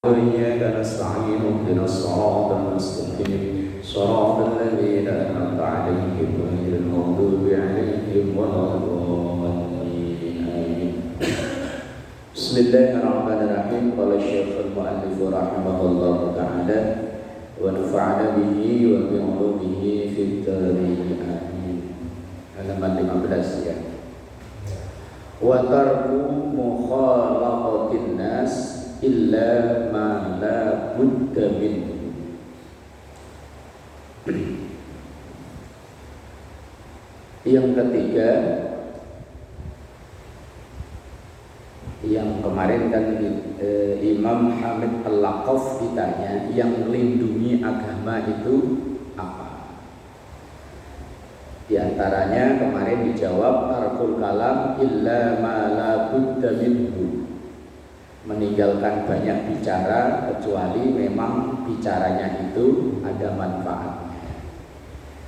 وإياك نستعين اهدنا الصراط المستقيم صراط الذين أنعمت عليهم غير المغضوب عليهم ولا الضالين آمين. بسم الله الرحمن الرحيم. قال الشيخ المؤلف رحمه الله تعالى ونفعنا به وبعلومه في الدارين آمين. Halaman 15 ya. Wa tarku mukhalaqatin nas illa ma la budda min. Yang ketiga, yang kemarin kan Imam Hamid Al-Laqaf ditanya yang melindungi agama itu apa? Di antaranya kemarin dijawab tarkul kalam illa ma la budda minhu, meninggalkan banyak bicara kecuali memang bicaranya itu ada manfaatnya.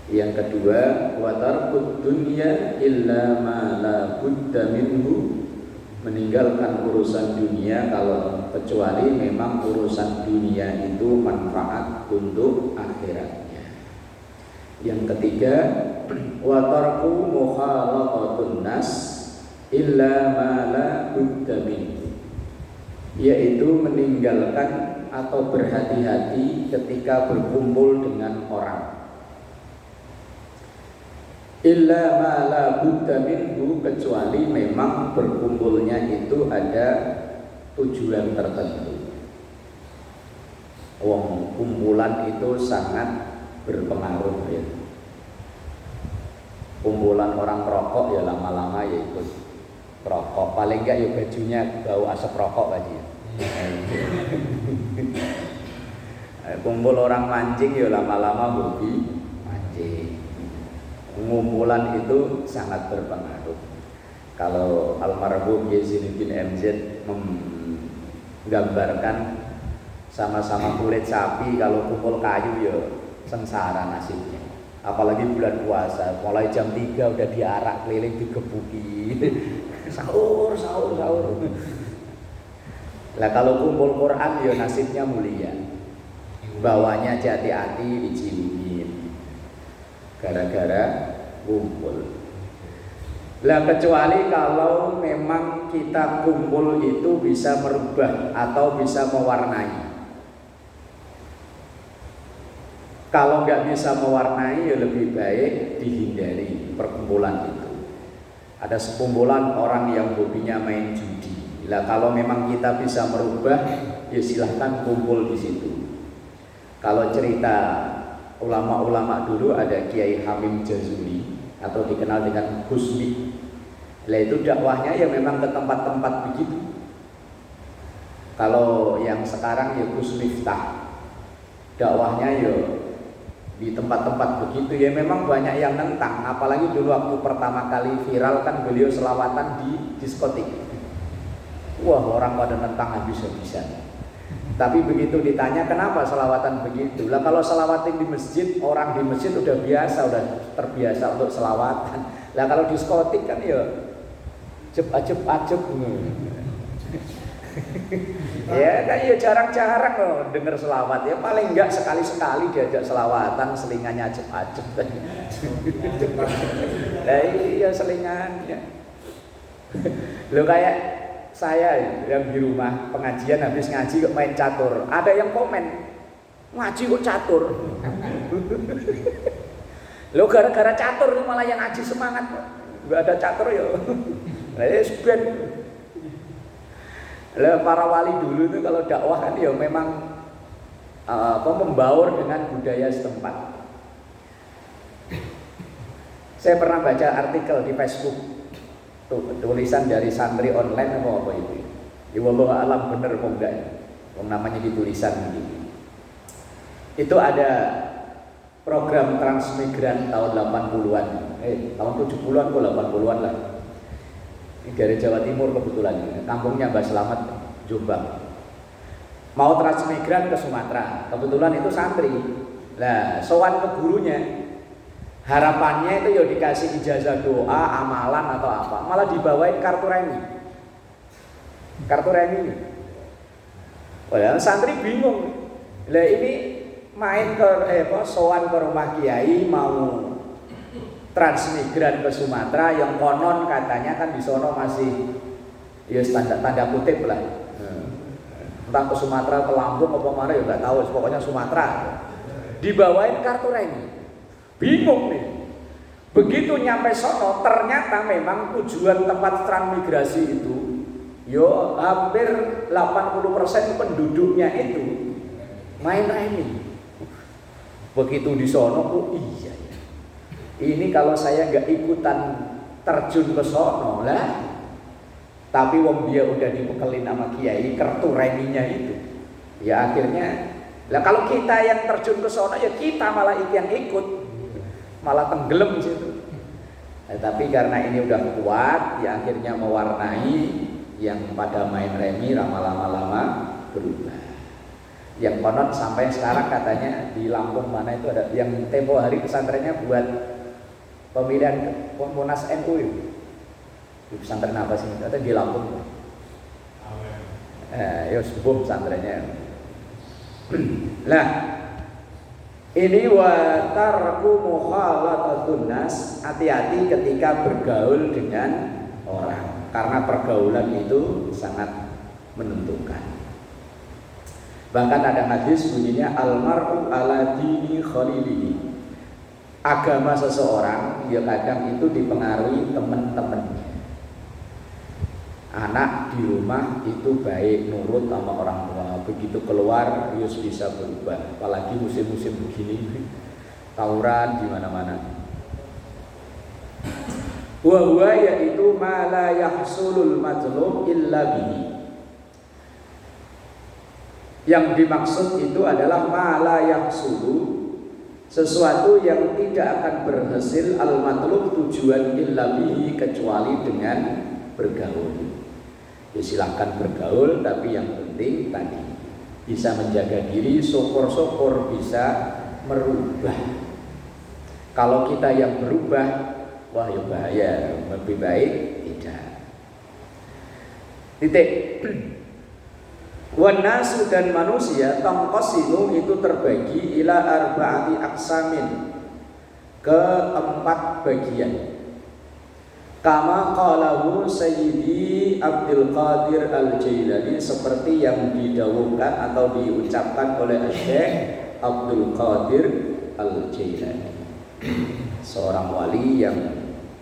Yang kedua, wa tarkud dunya illa ma la budda minhu, meninggalkan urusan dunia kalau kecuali memang urusan dunia itu manfaat untuk akhiratnya. Yang ketiga, wa tarku mukhalaqatun nas illa ma la budda minhu, yaitu meninggalkan atau berhati-hati ketika berkumpul dengan orang. Illa ma la budda minhu, kecuali memang berkumpulnya itu ada tujuan tertentu. Kumpulan itu sangat berpengaruh ya. Kumpulan orang perokok ya lama-lama ya ikut rokok, paling enggak ya bajunya bau asap rokok aja. Kumpul orang mancing ya lama-lama hobi mancing. Kumpulan itu sangat berpengaruh. Kalau almarhum Yazidin MZ menggambarkan sama-sama kulit sapi, kalau kumpul kayu ya sengsara nasibnya. Apalagi bulan puasa, mulai jam 3 udah diarak keliling digebuki. Sahur. Lah kalau kumpul Quran ya nasibnya mulia. Bawanya hati-hati diciumin. Gara-gara kumpul. Lah kecuali kalau memang kita kumpul itu bisa merubah atau bisa mewarnai. Kalau nggak bisa mewarnai ya lebih baik dihindari perkumpulan itu. Ada sekumpulan orang yang hobinya main judi. Lah kalau memang kita bisa merubah, ya silahkan kumpul di situ. Kalau cerita ulama-ulama dulu ada Kiai Hamim Jazuli atau dikenal dengan Husmi. Lah itu dakwahnya ya memang ke tempat-tempat begitu. Kalau yang sekarang ya Gus Miftah, dakwahnya ya di tempat-tempat begitu ya memang banyak yang nentang. Apalagi dulu waktu pertama kali viral kan beliau selawatan di diskotik. Wah, orang pada nentang habis-habisan. Tapi begitu ditanya kenapa selawatan begitu, lah kalau selawatin di masjid, orang di masjid udah biasa, udah terbiasa untuk selawatan. Lah kalau diskotik kan ya ajeb-ajeb. Ya kan ya jarang-jarang loh denger selawat, ya paling enggak sekali-sekali diajak selawatan, selingannya ajeb-ajeb. Lah iya selingannya. Lo kayak saya yang di rumah pengajian habis ngaji kok main catur, ada yang komen ngaji kok catur. Lo gara-gara catur malah yang ngaji semangat, nggak ada catur ya. Ben. Lah para wali dulu itu kalau dakwah kan ya memang membaur dengan budaya setempat. Saya pernah baca artikel di Facebook. Tulisan dari santri online apa itu? Ya wallahu alam bener apa enggak ya? Namanya di tulisan gitu. Itu ada program transmigran tahun 80-an. Tahun 70-an ke 80-an lah. Ini dari Jawa Timur kebetulan. Kampungnya Mbah Slamet, Jombang. Mau transmigran ke Sumatera. Kebetulan itu santri. Lah, sowan ke gurunya. Harapannya itu ya dikasih ijazah doa, amalan atau apa, malah dibawain kartu remi. Kartu remi. Wah, santri bingung. Lah ini main ke sowan ke rumah kiai mau transmigran ke Sumatera yang konon katanya kan di sono masih ya tanda kutip lah. Entah ke Sumatera ke Lampung apa mana ya nggak tahu, pokoknya Sumatera. Dibawain kartu remi. Bingung nih. Begitu nyampe sono ternyata memang tujuan tempat transmigrasi itu yo hampir 80% penduduknya itu main remi. Begitu di sono, oh iya ya. Ini kalau saya nggak ikutan terjun ke sono lah. Tapi wong dia udah dibekelin sama kiai kartu reminya itu. Ya akhirnya, lah kalau kita yang terjun ke sono ya kita malah yang ikut, malah tenggelam di situ. Tapi karena ini udah kuat, ya akhirnya mewarnai. Yang pada main remi lama-lama berubah. Yang konon sampai sekarang katanya di Lampung mana itu ada yang tempo hari pesantrennya buat pemilihan Munas NU itu. Di pesantren apa sih? Ada di Lampung. Ya sebuah pesantrennya. Lah ini wa tarku mukhalatatun nas, hati-hati ketika bergaul dengan orang. Karena pergaulan itu sangat menentukan. Bahkan ada hadis bunyinya almaru ala dini khalilihi. Agama seseorang ya kadang itu dipengaruhi teman-temannya. Anak di rumah itu baik nurut sama orang tua, begitu keluar Yus bisa berubah. Apalagi musim-musim begini, tawuran di mana-mana. Wa yaitu ma la yahsulul matlub illa bihi. Yang dimaksud itu adalah ma la yahsulu, sesuatu yang tidak akan berhasil al matlub tujuan illa bihi kecuali dengan bergaul. Ya silahkan bergaul, tapi yang penting tadi bisa menjaga diri, syukur-syukur bisa merubah. Kalau kita yang berubah, wah ya bahaya, lebih baik tidak. Titik. Wan nasu dan manusia tangqasimu itu terbagi ila arba'ati aqsamin, ke 4 bagian. Kama qalahu Sayyidi Abdul Qadir Al-Jailani, seperti yang didawuhkan atau diucapkan oleh Syekh Abdul Qadir Al-Jailani, seorang wali yang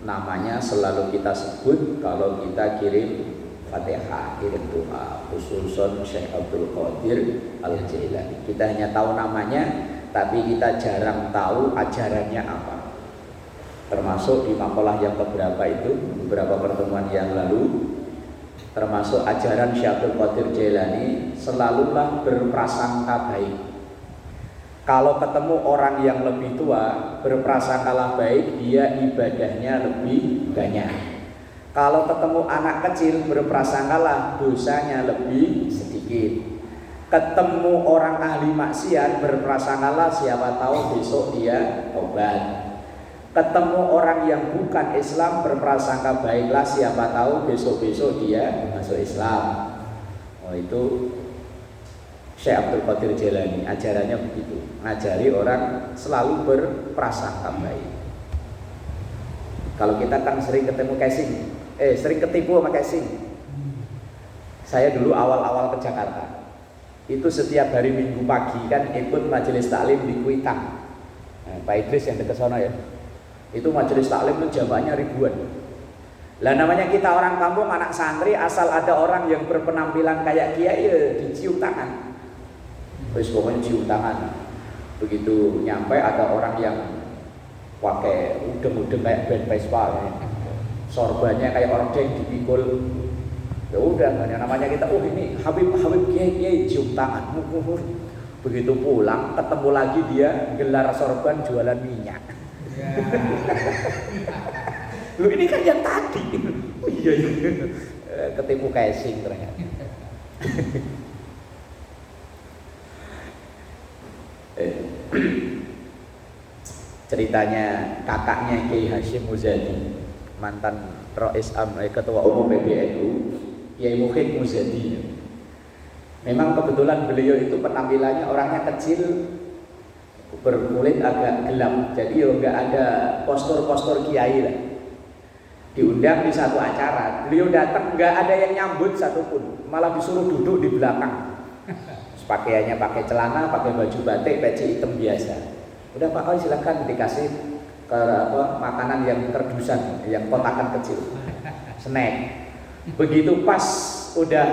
namanya selalu kita sebut kalau kita kirim Fatihah, kirim doa, khususon Syekh Abdul Qadir Al-Jailani. Kita hanya tahu namanya, tapi kita jarang tahu ajarannya apa. Termasuk di makalah yang keberapa itu, beberapa pertemuan yang lalu, termasuk ajaran Syekh Abdul Qadir Jailani selalulah berprasangka baik. Kalau ketemu orang yang lebih tua, berprasangkalah baik, dia ibadahnya lebih banyak. Kalau ketemu anak kecil, berprasangkalah dosanya lebih sedikit. Ketemu orang ahli maksiat, berprasangkalah siapa tahu besok dia tobat. Ketemu orang yang bukan Islam, berprasangka baiklah siapa tahu besok-besok dia masuk Islam. Oh itu Syekh Abdul Qadir Jailani, ajarannya begitu, ngajari orang selalu berprasangka baik. Kalau kita kan sering ketemu casing, sering ketipu sama casing. Saya dulu awal-awal ke Jakarta, itu setiap hari Minggu pagi kan ikut majelis taklim di Kuitang. Pak Idris yang dekat sana ya, itu majelis taklim itu jamaahnya ribuan. Lah namanya kita orang kampung, anak santri, asal ada orang yang berpenampilan kayak kiai ya dicium tangan. Terus pokoknya cium tangan. Begitu nyampe ada orang yang pakai udeng-udeng kayak band Vespa, sorbannya kayak ordeng dipikul. Ya udah, namanya kita, oh ini Habib kiai cium tangan. Begitu pulang ketemu lagi dia gelar sorban jualan minyak. Lu ini kan yang tadi. Oh iya, ketipu casing ternyata. Ceritanya kakaknya Kiai Hashim Muzadi, mantan Rais ketua umum PBNU, Kiai Muhyiddin Muzadi. Memang kebetulan beliau itu penampilannya orangnya kecil, berkulit agak gelap, jadi ya nggak ada postur-postur kiai lah. Diundang di satu acara, beliau datang nggak ada yang nyambut satupun, malah disuruh duduk di belakang. Pakaiannya pakai celana, pakai baju batik, peci hitam biasa. Udah Pak, oh silakan dikasih makanan yang kerdusan, yang kotakan kecil, snack. Begitu pas udah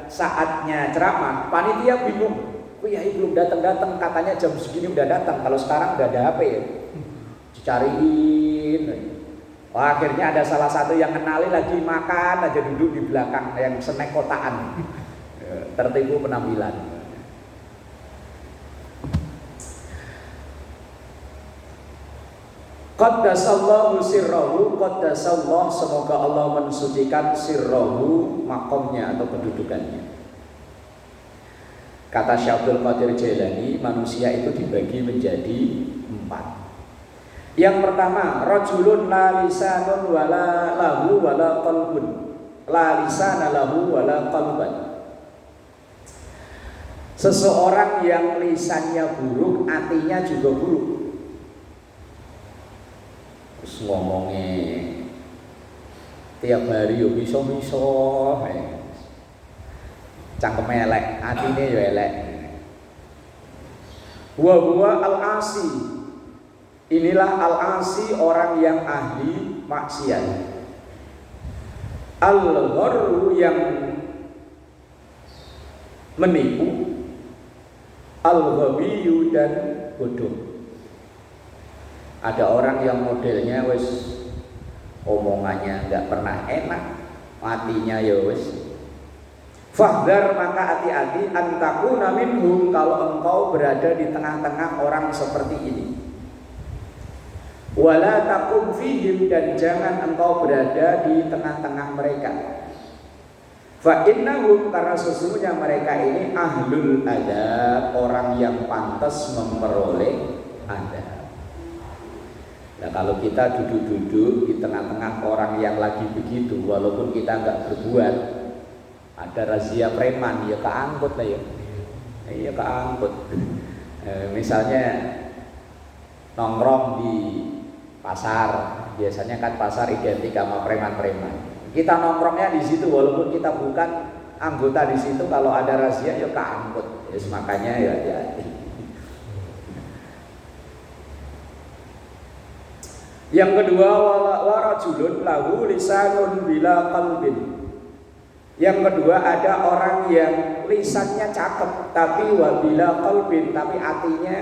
saatnya ceramah, panitia bingung. Kiai belum datang-datang, katanya jam segini udah datang. Kalau sekarang udah ada HP ya, dicariin. Wah, akhirnya ada salah satu yang kenali lagi makan aja duduk di belakang yang snack kotaan. Tertipu penampilan. Qaddasallahu sirrahu, qaddasallahu, semoga Allah mensucikan sirrahu, makomnya atau kedudukannya. Kata Syekh Abdul Qadir Jailani, manusia itu dibagi menjadi 4. Yang pertama, rajulun la lisanun wala lahu wala qalbun. La lisana lahu wala qalban. Seseorang yang lisannya buruk, hatinya juga buruk. Terus ngomongnya tiap hari yo miso-miso, cangkem elek, atine yo elek. Huwa al-asi. Inilah al-asi, orang yang ahli maksiat. Al-gharru, yang menipu. Al-ghabiyu, dan bodoh. Ada orang yang modelnya wis omongannya nggak pernah enak, matinya ya wis. Fahdar, maka hati-hati, antakuna minhum, kalau engkau berada di tengah-tengah orang seperti ini. Wala takum fihim, dan jangan engkau berada di tengah-tengah mereka. Fa innahum, karena sesungguhnya mereka ini ahlul adab, orang yang pantas memperoleh adab. Nah, kalau kita duduk-duduk di tengah-tengah orang yang lagi begitu, walaupun kita nggak berbuat, ada razia preman, ya keangkut lah ya, iya keangkut. Misalnya nongkrong di pasar, biasanya kan pasar identik sama preman-preman. Kita nongkrongnya di situ, walaupun kita bukan anggota di situ, kalau ada razia ya keangkut. Yes, makanya ya hati-hati. Yang kedua, warajulun lahu lisanun bila qalbin. Yang kedua, ada orang yang lisannya cakep tapi wabila qalbin, tapi hatinya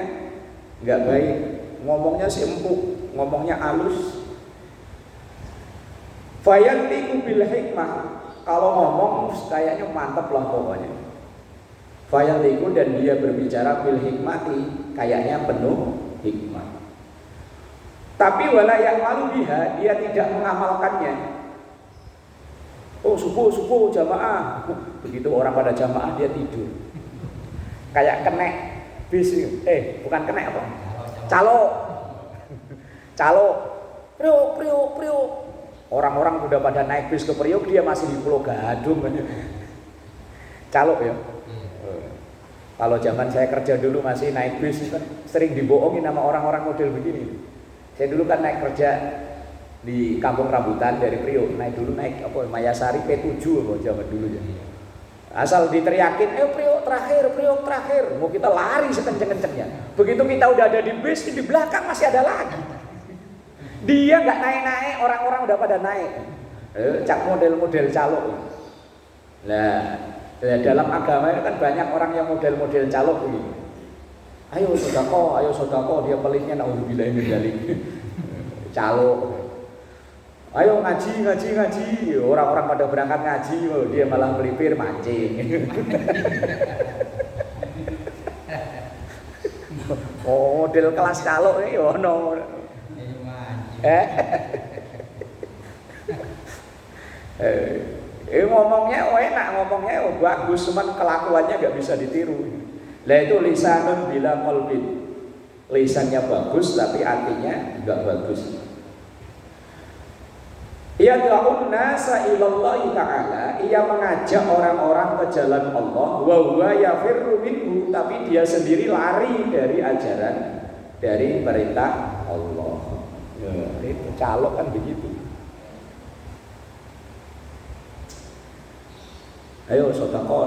nggak baik. Ngomongnya sih empuk, ngomongnya halus. Fayantiku bil hikmah, kalau ngomong kayaknya mantap lah pokoknya. Fayantiku, dan dia berbicara bil hikmati, kayaknya penuh hikmah. Tapi wala yang malu biha, dia tidak mengamalkannya. Oh subuh jamaah, begitu orang pada jamaah dia tidur. Kayak kenek bis, bukan kenek apa? Calo, priuk. Orang-orang udah pada naik bis ke Priok, dia masih di Pulau Gadung. Calo ya. Kalau zaman saya kerja dulu masih naik bis, kan sering dibohongin sama orang-orang model begini. Saya dulu kan naik kerja di Kampung Rambutan dari Priok, naik Mayasari P7 zaman dulu ya. Asal diteriakin, Priok terakhir, mau kita lari sekenceng-kencengnya. Begitu kita udah ada di bis, di belakang masih ada lagi. Dia nggak naik, orang-orang udah pada naik. Cak model-model calo. Nah, dalam agama itu kan banyak orang yang model-model calo begini. Ayo sodako, dia pelitnya naudzubillah min dzalik. Calo. Ayo ngaji. Orang-orang pada berangkat ngaji, dia malah melipir mancing. Model kelas calo ini ono. Ngomongnya enak, ngomongnya bagus, cuman kelakuannya nggak bisa ditiru. Lah itu lisanun bila qalbin. Lisannya bagus tapi hatinya enggak bagus. Ia da'un nasa ilallahi ta'ala, ia mengajak orang-orang ke jalan Allah, wa huwa yafirru minhu, tapi dia sendiri lari dari ajaran, dari perintah Allah. Ya, itu calok kan begitu. Ayo sodako.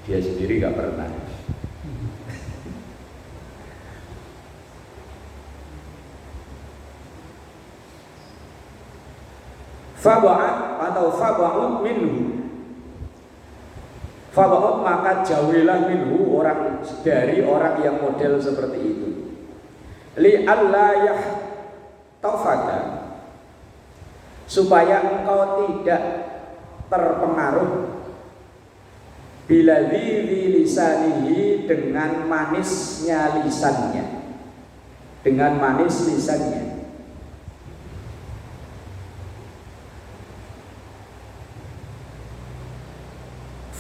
Dia sendiri gak pernah. Faba'at atau faba'ut minhu, faba'ut maka jauhilah minhu, orang dari orang yang model seperti itu. Li alla yahtafaka, supaya engkau tidak terpengaruh bila lisanihi, dengan manisnya lisannya, dengan manis lisannya.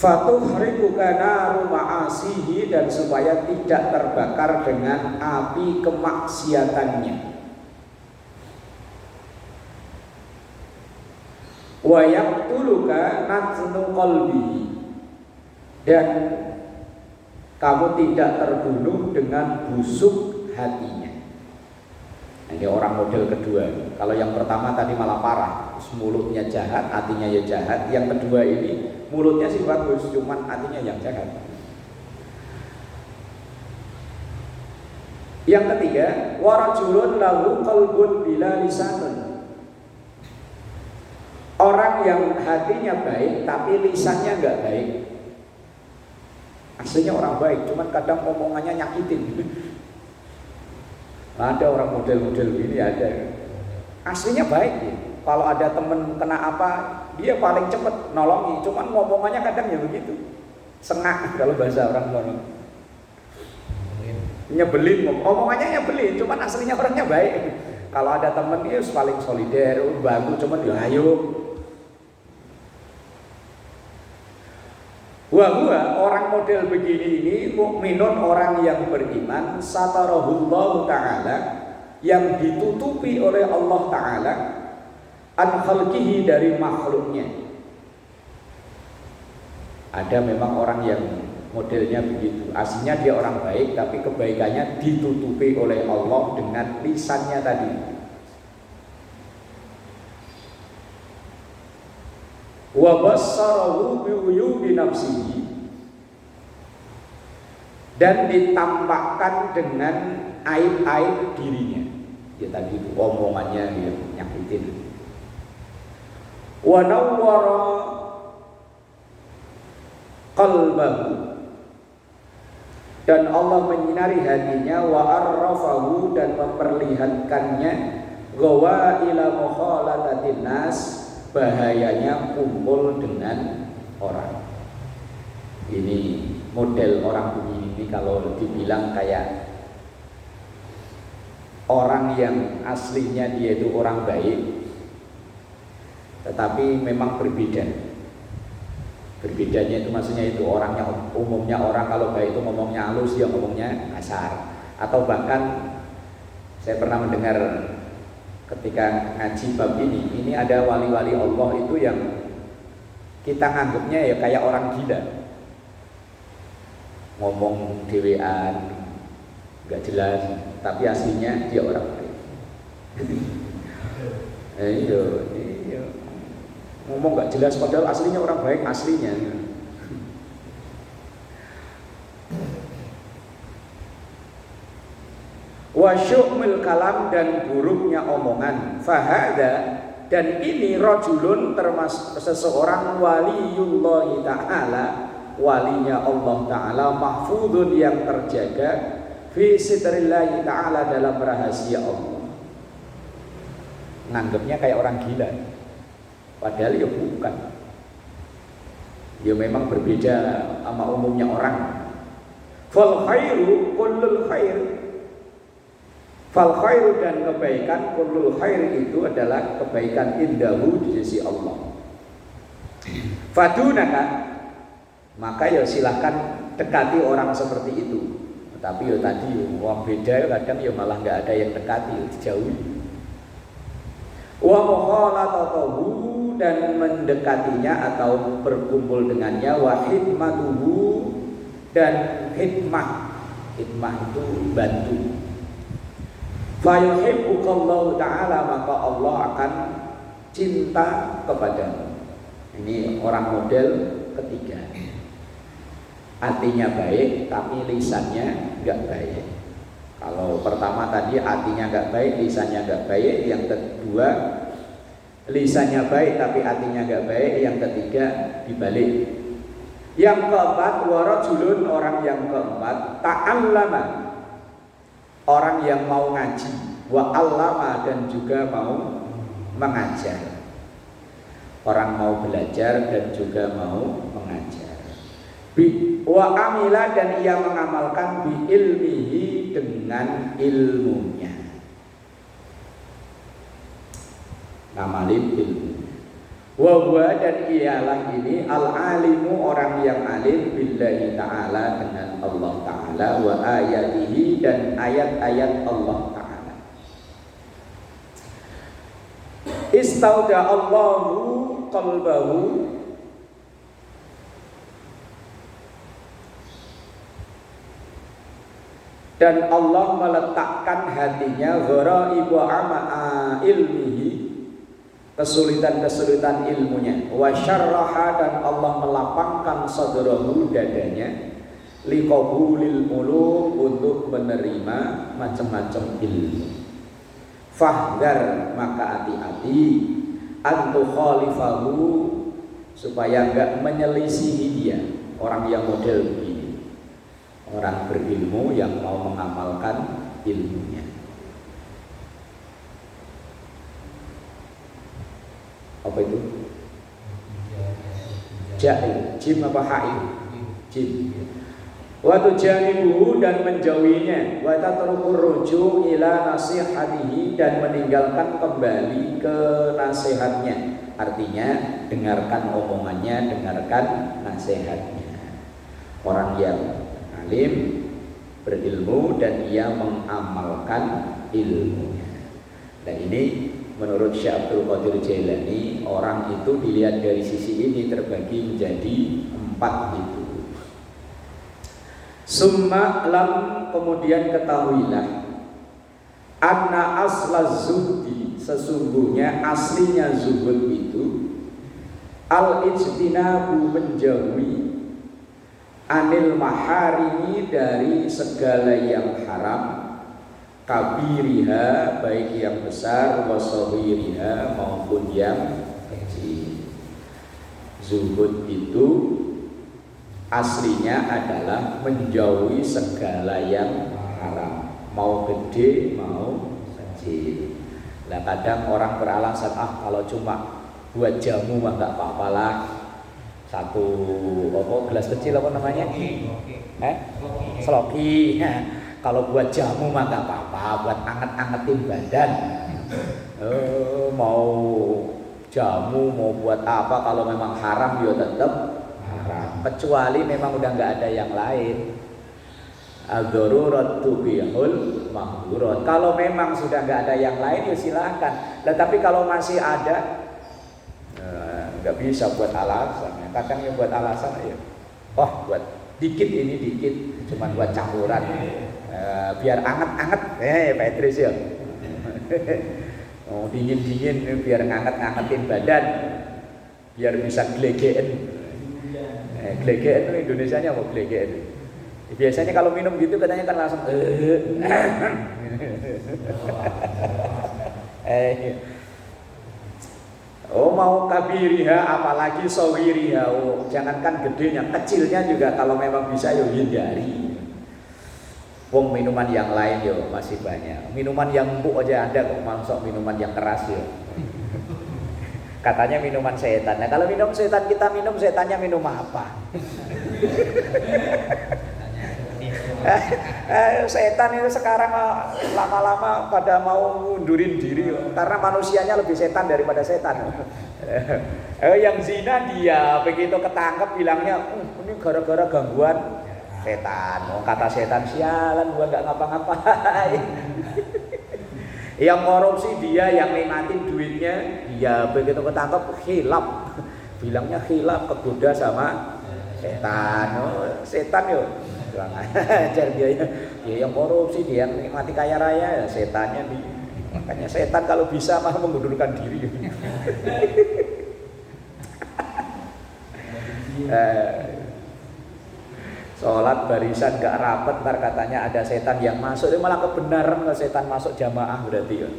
Fatuhriquka naru ma'asihi, dan supaya tidak terbakar dengan api kemaksiatannya. Wa yaqtuluka natnu qalbihi, dan kamu tidak terbunuh dengan busuk hatinya. Ini orang model kedua. Kalau yang pertama tadi malah parah, mulutnya jahat, hatinya ya jahat. Yang kedua ini mulutnya sih bagus, cuman hatinya yang jahat. Yang ketiga, warajulun lahu qalbun bila lisanun, orang yang hatinya baik tapi lisannya enggak baik. Aslinya orang baik, cuman kadang omongannya nyakitin. Ada orang model-model gini ada. Aslinya baik ya. Kalau ada temen kena apa, dia paling cepet nolongi. Cuman ngomongannya kadang ya begitu, sengak kalau bahasa orang. Nyebelin, omongannya nyebelin, cuman aslinya orangnya baik. Kalau ada temen dia paling solider, bantu, cuman ya ayo. Wahua, orang model begini ini mukminun, orang yang beriman, satarahullahu ta'ala, yang ditutupi oleh Allah ta'ala, an khalqihi, dari makhluknya. Ada memang orang yang modelnya begitu, aslinya dia orang baik tapi kebaikannya ditutupi oleh Allah dengan lisannya tadi. Wa bassarahu bi'uyubi nafsihi, dan ditampakkan dengan aib-aib dirinya. Ya tadi itu omongannya yang nyakitin. Wa nawwara qalbahu, dan Allah menyinari hatinya. Wa arrafahu, dan memperlihatkannya ghawaila mukhalatatin nas, bahayanya kumpul dengan orang. Ini model orang begini kalau dibilang kayak orang yang aslinya dia itu orang baik, tetapi memang berbeda. Berbedanya itu maksudnya itu orangnya, umumnya orang kalau baik itu ngomongnya halus, dia ngomongnya kasar. Atau bahkan saya pernah mendengar ketika ngaji bab ini ada wali-wali Allah itu yang kita nganggapnya ya kayak orang gila, ngomong dewean nggak jelas, tapi aslinya dia orang baik. Iya, ngomong nggak jelas padahal aslinya orang baik, aslinya. Wa syu'mil kalam, dan buruknya omongan. Fahada, dan ini rajulun, termasuk seseorang waliyullahi ta'ala, walinya Allah ta'ala, mahfudun, yang terjaga, fi sitrillahi ta'ala, dalam rahasia Allah. Nganggapnya kayak orang gila, padahal ya bukan. Ya memang berbeda sama umumnya orang. Fal khairu kullul khair, fal khairu, dan kebaikan, kullul khair, itu adalah kebaikan indahu, di sisi Allah. Fadunaka, maka ya silahkan dekati orang seperti itu. Tapi ya tadi orang beda kadang ya malah nggak ada yang dekati, ya dijauhi. Wa mukhalatatahu dan mendekatinya atau berkumpul dengannya, wa khidmatuhu dan khidmah. Khidmah itu bantu. Fa yuhibbukallahu ta'ala, maka Allah akan cinta kepadamu. Ini orang model ketiga. Hatinya baik tapi lisannya enggak baik. Kalau pertama tadi hatinya enggak baik, lisannya enggak baik. Yang kedua lisannya baik tapi hatinya enggak baik. Yang ketiga dibalik. Yang keempat warajulun, orang yang keempat ta'allama, orang yang mau ngaji, wa allama dan juga mau mengajar. Orang mau belajar dan juga mau mengajar. Wa amila dan ia mengamalkan bi ilmihi dengan ilmunya. Ngamalin ilmunya. Wa huwa dan ialah ini al-alimu, orang yang alim billahi ta'ala, dengan Allah ta'ala, wa ayatihi dan ayat-ayat Allah ta'ala. Istauda Allahu qalbahu, dan Allah meletakkan hatinya ghara'ibu ama'a ilmihi, kesulitan-kesulitan ilmunya, wa syarraha dan Allah melapangkan sadrahu, dadanya, liqabulil ulum, untuk menerima macam-macam ilmu. Fahdar, maka hati-hati, antu khalifahu, supaya enggak menyelisihi dia, orang yang model begini, orang berilmu yang mau mengamalkan ilmunya. Apa itu? Jahil, jim apa hail? Jim. Wa tujanibuhu, dan menjauhinya, wa tatrukur ruju' ila nasihatihi, dan meninggalkan kembali ke nasihatnya. Artinya dengarkan omongannya, dengarkan nasihatnya. Orang yang alim, berilmu, dan ia mengamalkan ilmunya. Dan ini menurut Syekh Abdul Qadir Jailani, orang itu dilihat dari sisi ini terbagi menjadi 4 itu. Summa lam, kemudian ketahuilah, anna asla zuhdi, sesungguhnya aslinya zuhud itu al-ijtinabu, menjauhi, anil maharimi, dari segala yang haram, kabiriha, baik yang besar, wasawiriha, maupun yang kecil. Zuhud itu aslinya adalah menjauhi segala yang haram, mau gede mau kecil. Nah, kadang orang beralasan, kalau cuma buat jamu mah nggak apa-apa lah, satu gelas kecil apa namanya? Seloki. Kalau buat jamu mah nggak apa-apa, buat anget-angetin badan. Mau jamu mau buat apa, kalau memang haram ya tetap haram, kecuali memang udah nggak ada yang lain. Ad-darurat tubihul mahdurat. Kalau memang sudah nggak ada yang lain ya silahkan. Tapi kalau masih ada, nggak bisa buat alasan. Kadang yang buat alasan ya, buat dikit ini dikit, cuman buat campuran, biar anget-anget. Pak Idris ya. Dingin-dingin biar nganget-ngangetin badan, biar bisa glegeen. Glegeen itu Indonesianya apa glegeen? Biasanya kalau minum gitu katanya kan langsung mau kabiriha, apalagi sawiriha. Jangankan gedenya, kecilnya juga kalau memang bisa ya hindari. Wong minuman yang lain yo masih banyak. Minuman yang empuk aja ada kok, masuk minuman yang keras yo. Katanya minuman setan. Nah, kalau minum setan kita minum, setannya minum apa? Setan itu sekarang lama-lama pada mau ngundurin diri karena manusianya lebih setan daripada setan. Yang zina dia begitu ketangkep bilangnya ini gara-gara gangguan setan. Kata setan, sialan gua nggak ngapa-ngapain. Yang korupsi dia, yang nikmatin duitnya dia, begitu ketangkep khilaf. Bilangnya khilaf, kegoda sama setan. Oh, setan yo. Kurang ajar dia ya. Dia yang korupsi, dia yang nikmati kaya raya, ya setannya di. Makanya setan kalau bisa malah mengundurkan diri. Sholat barisan gak rapet, ntar katanya ada setan yang masuk, itu malah kebenaran setan masuk jamaah berarti ya.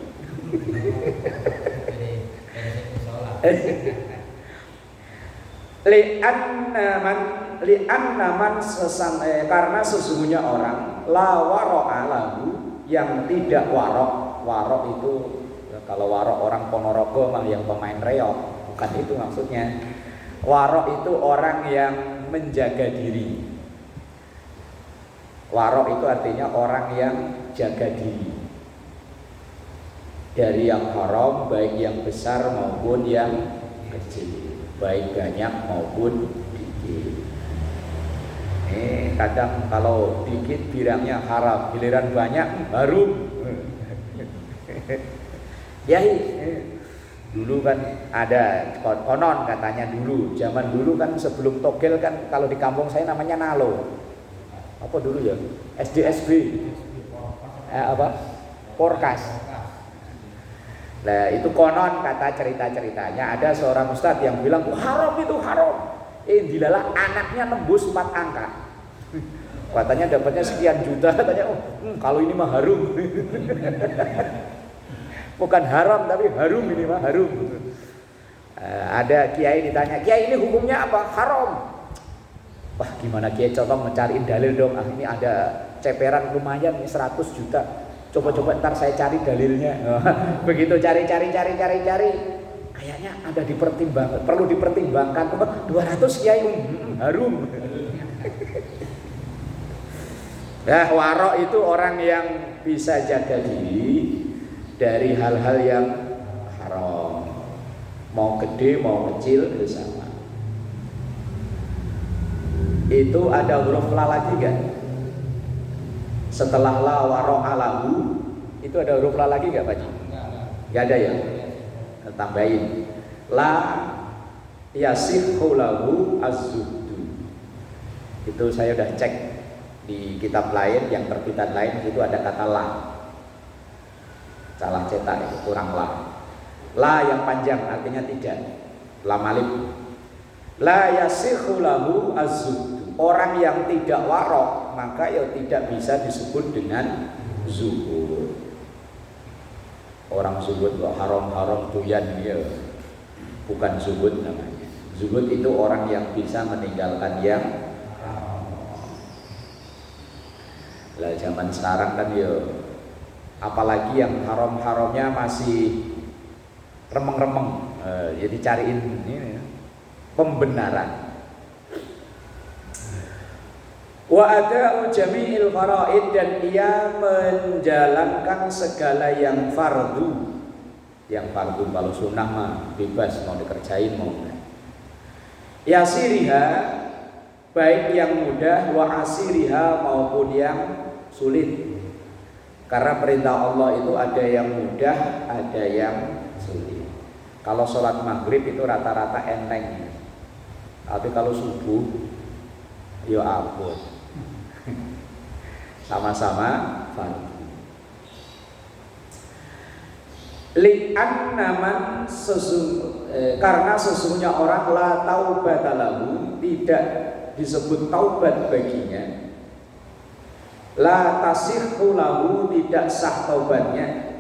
Karena sesungguhnya orang la waro'a lahu, yang tidak warok itu kalau warok orang Ponorogo mah yang pemain reok, bukan itu maksudnya. Warok itu orang yang menjaga diri. Warok itu artinya orang yang jaga diri dari yang haram, baik yang besar maupun yang kecil, baik banyak maupun dikit. Kadang kalau dikit bilangnya haram, giliran banyak harum. Yai, dulu kan ada konon katanya dulu, zaman dulu kan sebelum togel kan kalau di kampung saya namanya nalo. Apa dulu ya? SDSB. Apa? Porkas. Nah, itu konon kata cerita-ceritanya ada seorang ustadz yang bilang haram itu haram. Dilalah anaknya nembus 4 angka. Katanya dapatnya sekian juta, katanya kalau ini mah harum. Bukan haram tapi harum, ini mah harum. Ada kiai ditanya, "Kiai ini hukumnya apa?" "Haram." Wah, gimana Kiai Cotong mencariin dalil dong. Ini ada ceperan lumayan nih 100 juta. Coba-coba ntar saya cari dalilnya. Begitu cari. Kayaknya ada dipertimbangkan, perlu dipertimbangkan. 200 Kiai, harum. Nah, warok itu orang yang bisa jaga diri dari hal-hal yang haram. Mau gede, mau kecil, itu sama. Itu ada huruf la lagi kan? Setelah la waro'a lahu, itu ada huruf la lagi gak Pak Ji? Gak ada ya? Tambahin la yasihhu lahu az-zuhdu. Itu saya udah cek di kitab lain, yang terbitan lain itu ada kata la. Salah cetak itu, kurang la. La yang panjang artinya tidak. La malib. La yasihhu lahu az-zuhdu. Orang yang tidak warok maka ya tidak bisa disebut dengan zuhud. Orang zuhud kok haram-haram doyan ya, bukan zuhud namanya. Zuhud itu orang yang bisa meninggalkan yang haram. Lah zaman sekarang kan ya, apalagi yang haram-haramnya masih remeng-remeng, jadi cariin ini pembenaran. Wa ada'u jami'il faraid, dan ia menjalankan segala yang fardu. Yang fardu kalau sunnah mah bebas mau dikerjain mau enggak. Yasiriha, baik yang mudah, wa asiriha maupun yang sulit. Karena perintah Allah itu ada yang mudah, ada yang sulit. Kalau sholat maghrib itu rata-rata enteng. Tapi kalau subuh, ya ampun. Sama-sama fardu. Li'anna man karena sesungguhnya orang la taubata lahu, tidak disebut taubat baginya. La tasihhu lahu, tidak sah taubatnya.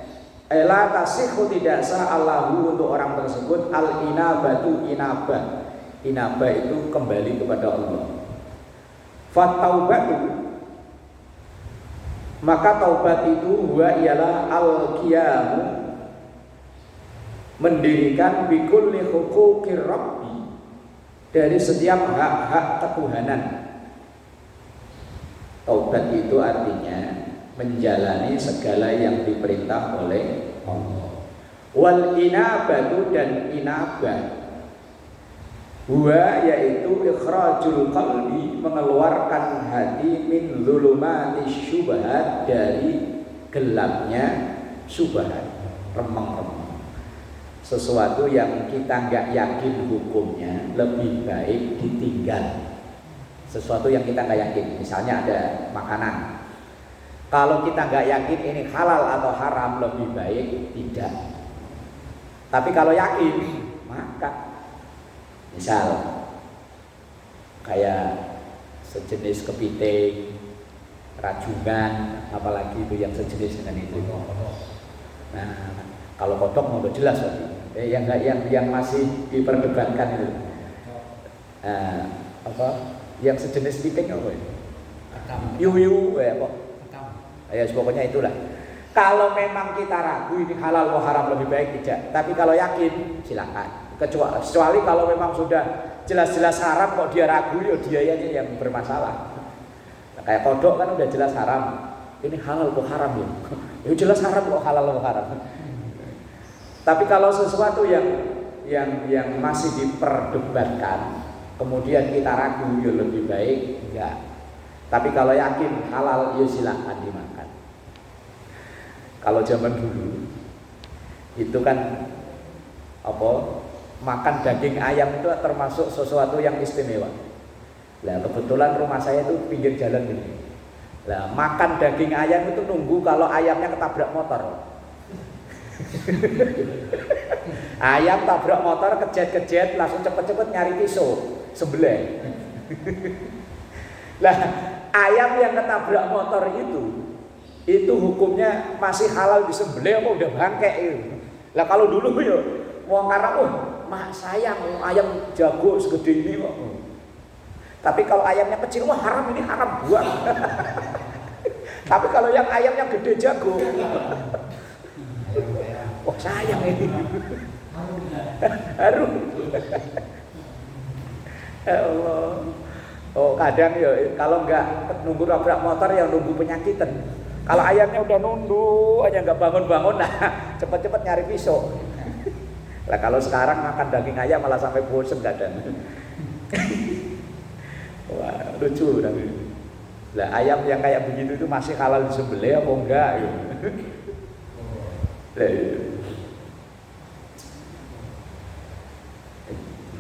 La tasihhu, tidak sah Allahu untuk orang tersebut. Al inabatu, inabah. Inabah itu kembali kepada Allah. Fataubatu, maka taubat itu huwa ialah al-qiyamu, mendirikan bikulli huquqir rabbi, dari setiap hak-hak ketuhanan. Taubat itu artinya menjalani segala yang diperintah oleh Allah. Wal inabatu, dan inabah huwa yaitu ikhrajul qalbi, mengeluarkan hati min zulumati syubhat, dari gelapnya syubhat, remeng-remeng. Sesuatu yang kita nggak yakin hukumnya lebih baik ditinggal. Sesuatu yang kita nggak yakin, misalnya ada makanan, kalau kita nggak yakin ini halal atau haram, lebih baik tidak. Tapi kalau yakin, maka misal kayak sejenis kepiting, rajungan, apalagi itu yang sejenis dengan itu. Nah, kalau kodok mau jelas berarti. Yang masih diperdebatkan itu. Yang sejenis kepiting apa itu? Yuyu, apa? Ya pokoknya itulah. Kalau memang kita ragu ini halal atau haram, lebih baik tidak. Tapi kalau yakin, silakan. Kecuali kalau memang sudah jelas-jelas haram kok dia ragu, ya dianya yang bermasalah. Nah, kayak kodok kan udah jelas haram. Ini halal kok haram ya? Ya jelas haram kok halal kok haram. Tapi kalau sesuatu yang masih diperdebatkan, kemudian kita ragu, ya lebih baik enggak. Tapi kalau yakin halal, ya silakan dimakan. Kalau zaman dulu itu kan makan daging ayam itu termasuk sesuatu yang istimewa. Nah, kebetulan rumah saya itu pinggir jalan ini. Nah, makan daging ayam itu nunggu kalau ayamnya ketabrak motor. Ayam tabrak motor, kejet-kejet, langsung cepet-cepet nyari pisau sebelah. Lah, ayam yang ketabrak motor itu hukumnya masih halal disembelih apa udah bangkek itu. Lah kalau dulu ya mau karena mak sayang ayam jago segede ini kok. Tapi kalau ayamnya kecil, wah haram, ini haram buang. Tapi kalau yang ayamnya gede jago, wah sayang ini. Harum. Ya Allah. Oh kadang ya kalau nggak nunggu nabrak motor ya nunggu penyakitan. Kalau ayamnya udah nunduk aja nggak bangun-bangun, nah cepet-cepet nyari pisau. Lah kalau sekarang makan daging ayam malah sampai bosen kadang. Wah lucu tapi. Lah ayam yang kayak begitu itu masih halal disembelih apa enggak? Gitu.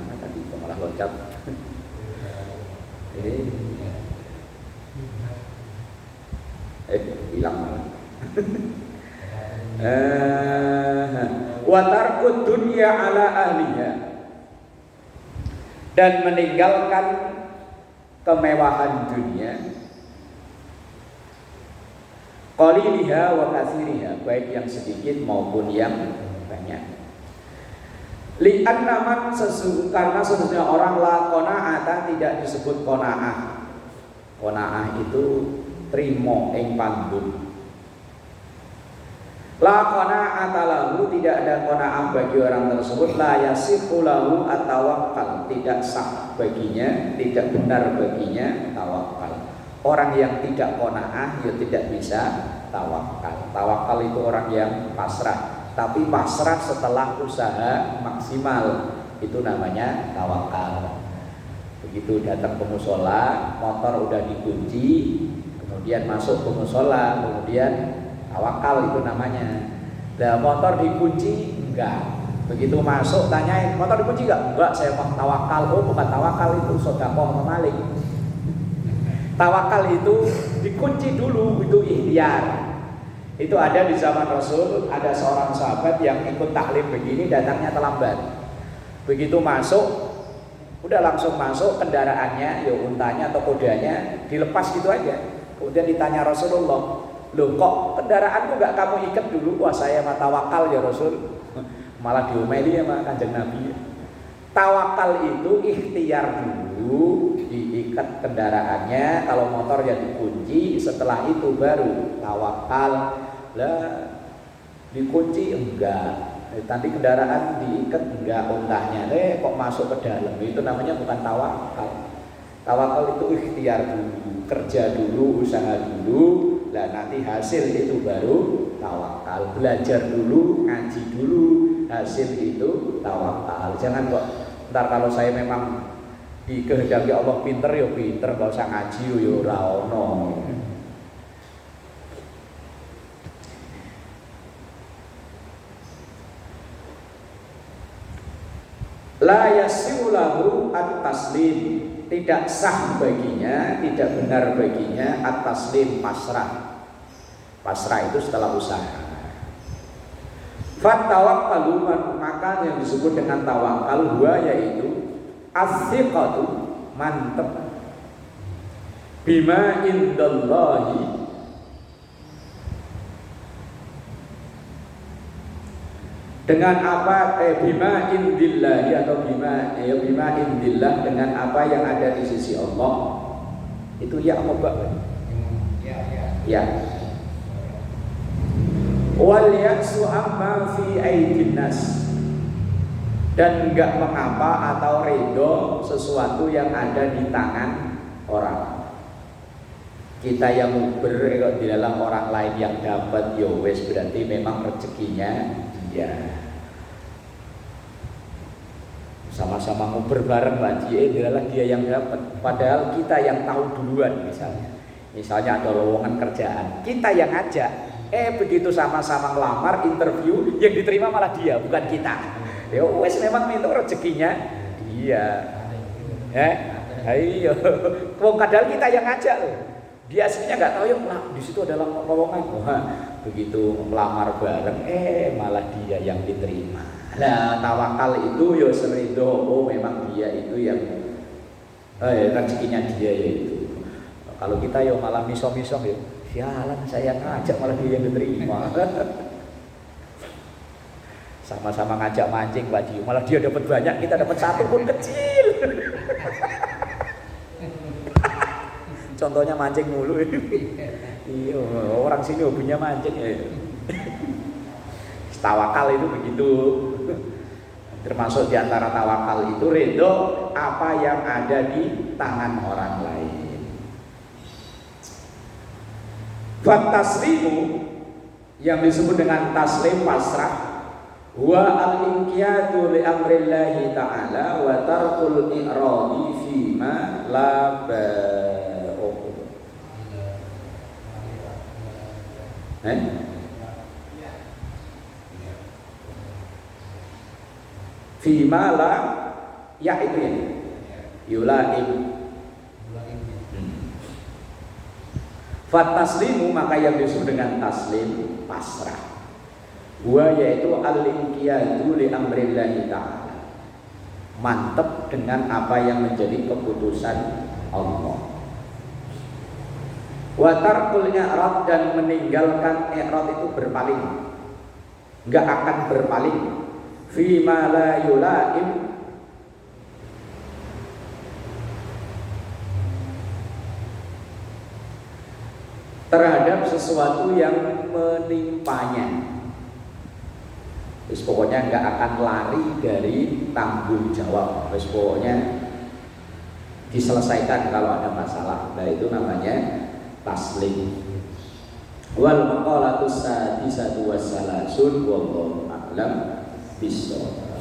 Mana tadi kok malah loncat? Hilang malah. Wa tarkud dunya ala ahliha, dan meninggalkan kemewahan dunia, qaliliha wa katsiriha, baik yang sedikit maupun yang banyak. Li'anna man karena sesungguhnya orang la qanaata tidak disebut qanaah. Qanaah itu trimo ing pandun. La qanaata lahu, tidak ada qanaah bagi orang tersebut. La yasihu lahu at-tawakkal, tidak sah baginya, tidak benar baginya tawakal. Orang yang tidak qanaah ya tidak bisa tawakal. Tawakal itu orang yang pasrah. Tapi pasrah setelah usaha maksimal, itu namanya tawakal. Begitu datang ke musola, motor udah dikunci, kemudian masuk ke musola, kemudian tawakal itu namanya. Nah, motor dikunci enggak. Begitu masuk tanyain, motor dikunci enggak? Enggak, saya mau tawakal. Oh, bukan tawakal, itu sedekah memalik. Tawakal itu dikunci dulu, itu ikhtiar. Itu ada di zaman Rasul, ada seorang sahabat yang ikut taklim begini, datangnya terlambat. Begitu masuk, udah langsung masuk kendaraannya, ya untanya atau kudanya dilepas gitu aja. Kemudian ditanya Rasulullah, loh kok kendaraanku gak kamu ikat dulu? Wah saya mah tawakal ya Rasul. Malah diomeli sama Kanjeng Nabi. Tawakal itu ikhtiar dulu, diikat kendaraannya, kalau motor ya dikunci, setelah itu baru tawakal. Lah dikunci enggak, tadi kendaraan diikat enggak untahnya, kok masuk ke dalam, itu namanya bukan tawakal. Tawakal itu ikhtiar dulu, kerja dulu, usaha dulu, lah nanti hasil itu baru tawakal. Belajar dulu, ngaji dulu, hasil itu tawakal. Jangan kok ntar kalau saya memang dikehendaki Allah pinter ya pinter, gak usah ngaji ya ora ono. La yasiulahu at-taslim, tidak sah baginya, tidak benar baginya at-taslim, pasrah. Pasrah itu setelah usaha. Fatawakkalu, maka yang disebut dengan tawakal huwa yaitu as-siqatu, mantep, bima indallahi, dengan apa bima indillahi atau bima indillah, dengan apa yang ada di sisi Allah. Itu ya apa Pak? Ya. Wal yaksu amma fi aidin nas, dan enggak mengapa atau ridho sesuatu yang ada di tangan orang. Kita yang nguber di dalam orang lain yang dapat, yo wes berarti memang rezekinya dia. Sama-sama nguber bareng Pak Ji, adalah dia yang dapat. Padahal kita yang tahu duluan misalnya. Misalnya ada lowongan kerjaan, kita yang ngajak. Begitu sama-sama ngelamar, interview, yang diterima malah dia, bukan kita. Ya wes memang itu rezekinya dia. Ayo. Wong kadang kita yang ngajak loh. Dia aslinya nggak tahu, di situ adalah lowongan. Wah, begitu melamar bareng, malah dia yang diterima. Nah, tawakal itu yo serido, memang dia itu yang rezekinya dia yaitu. Kalau kita yo malah misong-misong yo. Sialan, saya ngajak malah dia yang diterima. Sama-sama ngajak mancing Pak Ji, malah dia dapat banyak, kita dapat satu pun kecil. Contohnya mancing mulu. Iya, orang sini hobinya mancing ya. Tawakal itu begitu. Termasuk diantara tawakal itu ridho apa yang ada di tangan orang lain. Fataslimu, yang disebut dengan taslim, pasrah, wa al-inqiyadu li amrillahi ta'ala wa tarkul i'radi fima la ba'u. Fima la, ya itu ya, yulaim. Fataslimu, maka yang disebut dengan taslim, pasrah. Wa yaitu al-inqiyadu li amrillahi ta'ala, mantep dengan apa yang menjadi keputusan Allah. Wa tarkul i'rad, dan meninggalkan i'rad itu berpaling, enggak akan berpaling. Fi ma la yulaim, terhadap sesuatu yang menimpanya. Terus pokoknya nggak akan lari dari tanggung jawab. Terus pokoknya diselesaikan kalau ada masalah. Nah itu namanya taslim. Wal maqalatus sadisatu wassalasun wallahu a'lam bishawab.